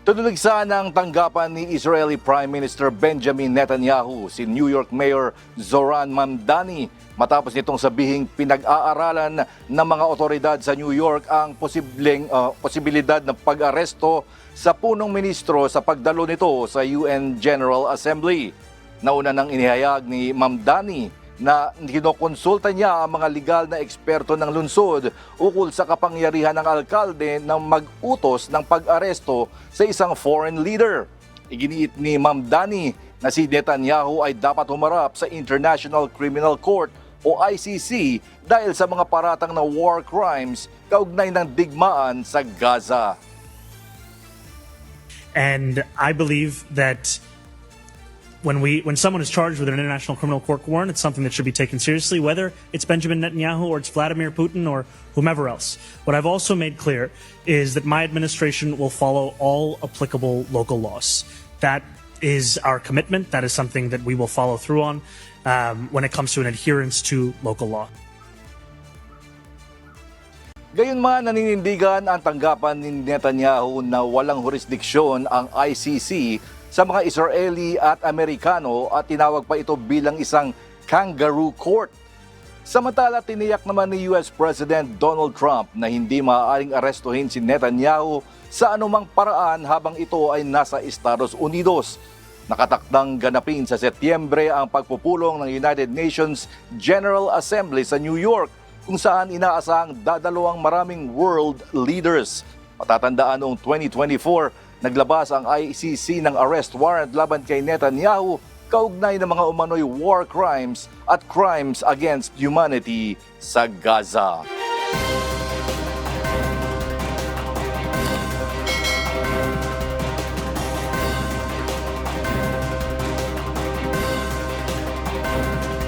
Tunuligsa ng tanggapan ni Israeli Prime Minister Benjamin Netanyahu si New York Mayor Zoran Mamdani matapos nitong sabihing pinag-aaralan ng mga otoridad sa New York ang posibilidad ng pag-aresto sa punong ministro sa pagdalo nito sa UN General Assembly. Nauna nang inihayag ni Mamdani na kinokonsulta niya ang mga legal na eksperto ng lungsod ukol sa kapangyarihan ng alkalde na mag-utos ng pag-aresto sa isang foreign leader. Iginiit ni Mamdani na si Netanyahu ay dapat humarap sa International Criminal Court o ICC dahil sa mga paratang na war crimes kaugnay ng digmaan sa Gaza. And I believe that when someone is charged with an International Criminal Court warrant, it's something that should be taken seriously, whether it's Benjamin Netanyahu or it's Vladimir Putin or whomever else. What I've also made clear is that my administration will follow all applicable local laws. That is our commitment. That is something that we will follow through on when it comes to an adherence to local law. Gayunman, naninindigan ang tanggapan ni Netanyahu na walang jurisdiksyon ang ICC sa mga Israeli at Amerikano at tinawag pa ito bilang isang kangaroo court. Samantala, tiniyak naman ni US President Donald Trump na hindi maaaring arestuhin si Netanyahu sa anumang paraan habang ito ay nasa Estados Unidos. Nakatakdang ganapin sa Setyembre ang pagpupulong ng United Nations General Assembly sa New York kung saan inaasahang dadalo ang maraming world leaders. Matatandaan noong 2024, naglabas ang ICC ng arrest warrant laban kay Netanyahu kaugnay ng mga umano'y war crimes at crimes against humanity sa Gaza.